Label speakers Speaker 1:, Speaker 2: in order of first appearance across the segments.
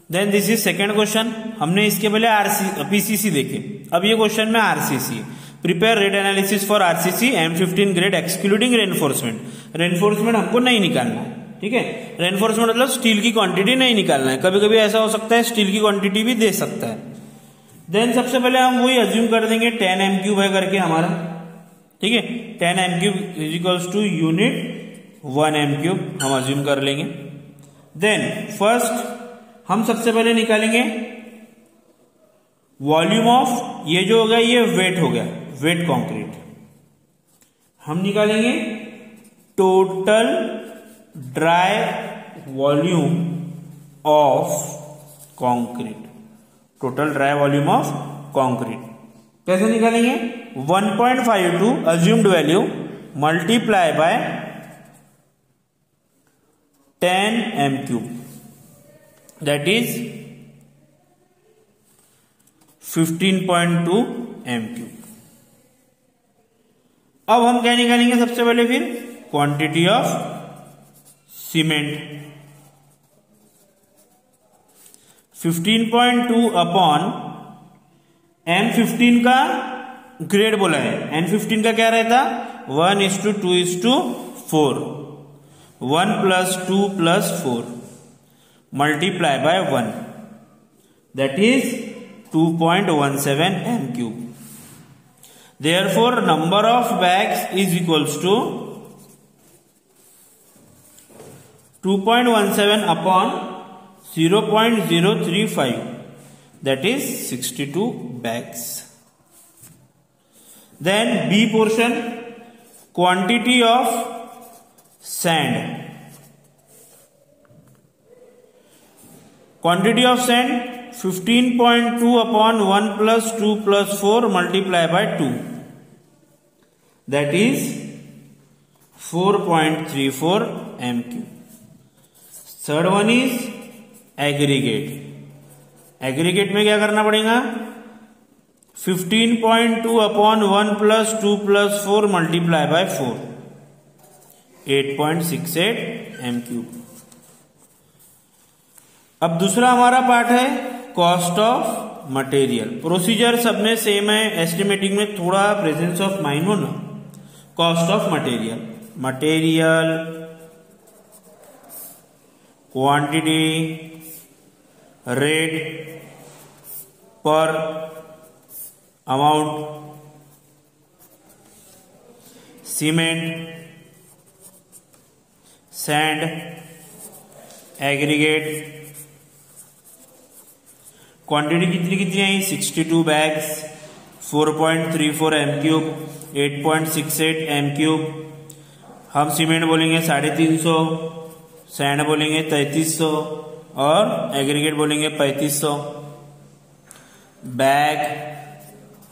Speaker 1: Then this is second question. हमने इसके पहले पीसीसी देखे, अब ये क्वेश्चन में RCC. Prepare rate analysis for RCC M15 grade excluding reinforcement. Reinforcement हमको नहीं निकालना है, ठीक है। रेनफोर्समेंट मतलब स्टील की क्वांटिटी नहीं निकालना है, कभी कभी ऐसा हो सकता है स्टील की क्वांटिटी भी दे सकता है। देन सबसे पहले हम वही अज्यूम कर देंगे 10 m³ है करके हमारा, ठीक है। 10 m³ is equals two unit 1 m³ हम अज्यूम कर लेंगे। देन फर्स्ट हम सबसे पहले निकालेंगे वॉल्यूम ऑफ, ये जो हो गया ये वेट हो गया, वेट कंक्रीट। हम निकालेंगे total dry volume of concrete, total dry volume of concrete. कैसे निकालेंगे? 1.52 assumed value multiply by 10 m³, that is 15.2 m³। अब हम क्या निकालेंगे सबसे पहले? फिर quantity of cement 15.2 upon M15 का ग्रेड बोला है, N15 का क्या रहता? 1:2:4, 1 + 2 + 4 multiply by 1, that is 2.17 m³। Therefore number of bags is equals to 2.17 upon 0.035, that is 62 bags. Then B portion, quantity of sand. Quantity of sand 15.2 upon 1 + 2 + 4 multiply by 2, that is 4.34 m³। Third one is aggregate. Aggregate में क्या करना पड़ेगा? 15.2 upon 1 + 2 + 4 multiply by 4, 8.68 m³। अब दूसरा हमारा part है cost of material. Procedure सब में सेम है, एस्टिमेटिंग में थोड़ा प्रेजेंस ऑफ माइंड हो ना। Cost of material, material quantity rate पर amount, cement, sand, aggregate. Quantity कितनी कितनी आई? 62 बैग्स, 4.34 m³, 8.68 m³। हम सीमेंट बोलेंगे 350, सैंड बोलेंगे 3300 और एग्रीगेट बोलेंगे 3500। बैग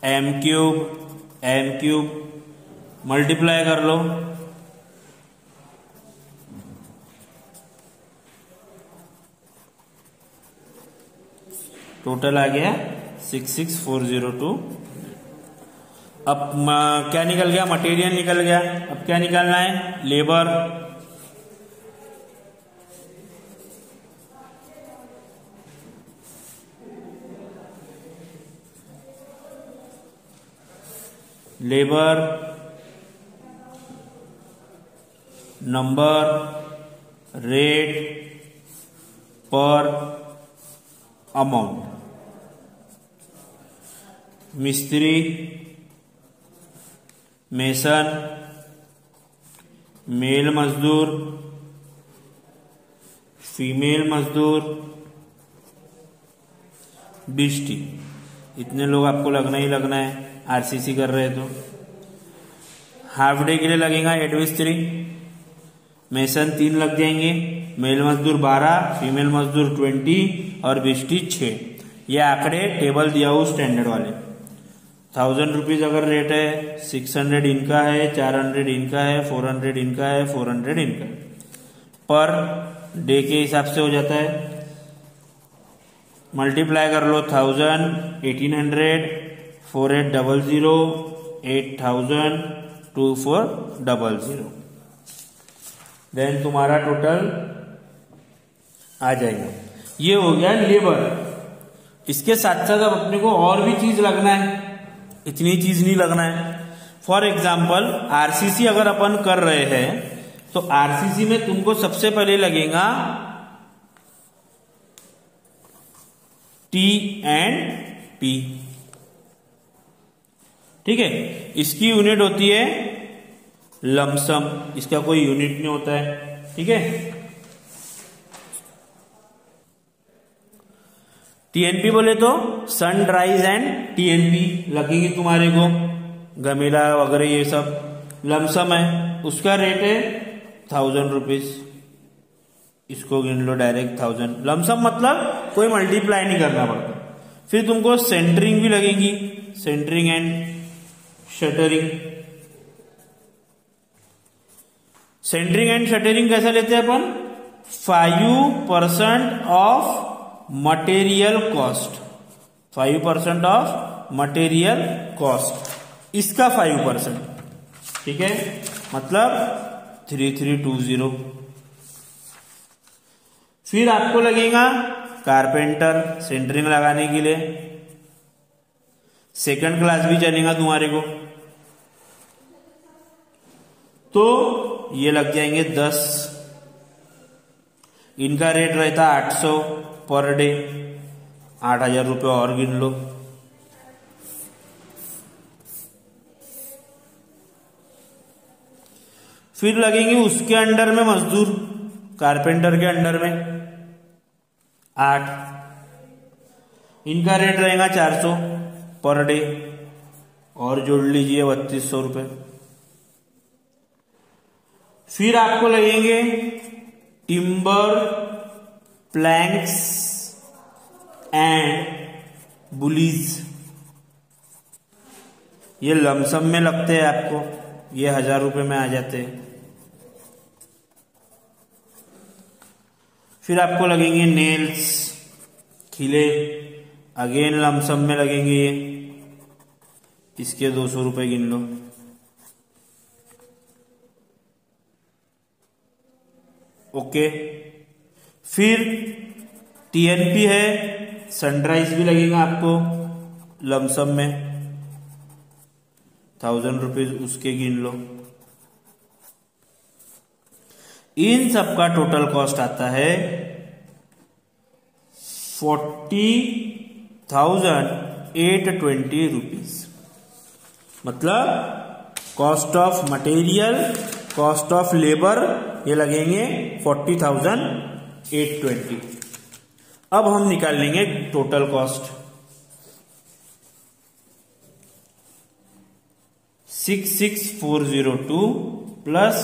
Speaker 1: m³ मल्टीप्लाई कर लो, टोटल आ गया 66402। अब क्या निकल गया? मटेरियल निकल गया। अब क्या निकालना है? लेबर। लेबर नंबर रेट पर अमाउंट। मिस्त्री, मेसन, मेल मजदूर, फीमेल मजदूर, बिस्टी। इतने लोग आपको लगना ही लगना है, आरसीसी कर रहे तो। हाफ डे के लिए लगेगा 8 मिस्त्री, मेसन 3 लग जाएंगे, मेल मजदूर 12, फीमेल मजदूर 20 और बिस्टी 6। ये आंकड़े टेबल दिया हो स्टैंडर्ड वाले। 1000 रुपीज अगर रेट है, 600 इनका है, 400 इनका है, 400 इनका है, 400 इनका है। पर डे के हिसाब से हो जाता है। मल्टीप्लाई कर लो 1000, 1800, 4800, 8000, 2400। देन तुम्हारा टोटल आ जाएगा। ये हो गया लेबर। इसके साथ साथ अब अपने को और भी चीज लगना है, इतनी चीज नहीं लगना है। फॉर एग्जाम्पल आरसीसी अगर अपन कर रहे हैं तो आरसीसी में तुमको सबसे पहले लगेगा T&P, ठीक है। इसकी यूनिट होती है लमसम, इसका कोई यूनिट नहीं होता है, ठीक है। टीएनपी बोले तो सन ड्राइज एंड टीएनपी लगेगी तुम्हारे को, गमेला वगैरह ये सब। लमसम है, उसका रेट है 1000 रुपीज, इसको गिन लो डायरेक्ट 1000। लमसम मतलब कोई मल्टीप्लाई नहीं करना पड़ता। फिर तुमको सेंटरिंग भी लगेगी, centering and shuttering. Centering and shuttering कैसा लेते हैं अपन? 5% of material cost, 5% of material cost, इसका 5%, ठीक है, मतलब 3320। फिर आपको लगेगा कारपेंटर सेंटरिंग लगाने के लिए, सेकंड क्लास भी चलेगा तुम्हारे को, तो ये लग जाएंगे 10। इनका रेट रहता 800 पर डे, 8000 रुपये और गिन लो। फिर लगेंगे उसके अंडर में मजदूर, कारपेंटर के अंडर में 8, इनका रेट रहेगा 400 पर डे, और जोड़ लीजिए 3200 रुपये। फिर आपको लगेंगे टिम्बर, प्लैंक्स एंड बुलीज, ये लमसम में लगते हैं आपको, ये 1000 रुपये में आ जाते हैं। फिर आपको लगेंगे नेल्स, खिले, अगेन लमसम में लगेंगे ये, इसके 200 रुपये गिन लो। ओके। फिर टीएनपी है, सनराइज भी लगेगा आपको लमसम में 1000 रुपीज, उसके गिन लो। इन सब का टोटल कॉस्ट आता है 40,820 रुपीज। मतलब cost of material, cost of labour, ये लगेंगे 40,820। अब हम निकाल लेंगे total cost. 66402 plus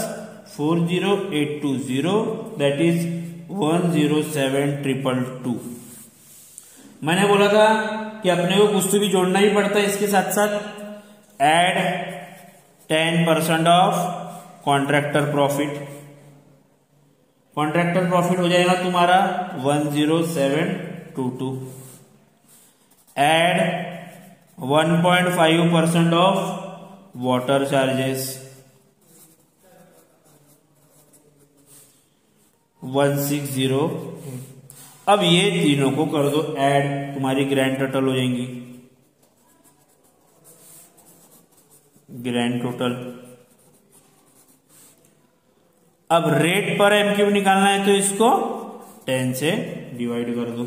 Speaker 1: 40820, that is 107,222। मैंने बोला था कि अपने को कुछ तो भी जोड़ना ही पड़ता है इसके साथ साथ। Add 10% of contractor profit, contractor profit हो जाएगा तुम्हारा 10722। Add 1.5% of water charges 160। अब ये तीनों को कर दो ऐड, तुम्हारी ग्रैंड टोटल हो जाएंगी। Grand total. अब रेट पर एमक्यूब निकालना है तो इसको 10 से डिवाइड कर दो।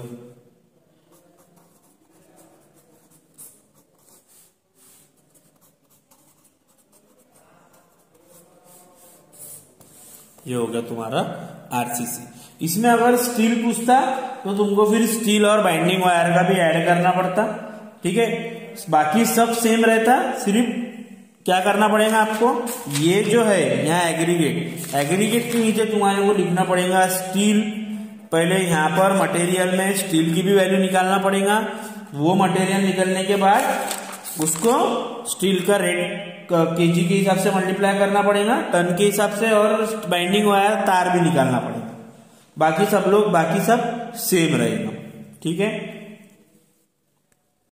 Speaker 1: ये हो गया तुम्हारा आरसीसी। इसमें अगर स्टील पूछता तो तुमको फिर स्टील और बाइंडिंग वायर का भी ऐड करना पड़ता, ठीक है। बाकी सब सेम रहता, सिर्फ क्या करना पड़ेगा आपको, ये जो है यहाँ एग्रीगेट, एग्रीगेट के नीचे तुम्हारे को लिखना पड़ेगा स्टील। पहले यहाँ पर मटेरियल में स्टील की भी वैल्यू निकालना पड़ेगा। वो मटेरियल निकलने के बाद उसको स्टील का रेट केजी के हिसाब से मल्टीप्लाई करना पड़ेगा, टन के हिसाब से, और बाइंडिंग वायर तार भी निकालना पड़ेगा। बाकी सब सेम रहेगा, ठीक है।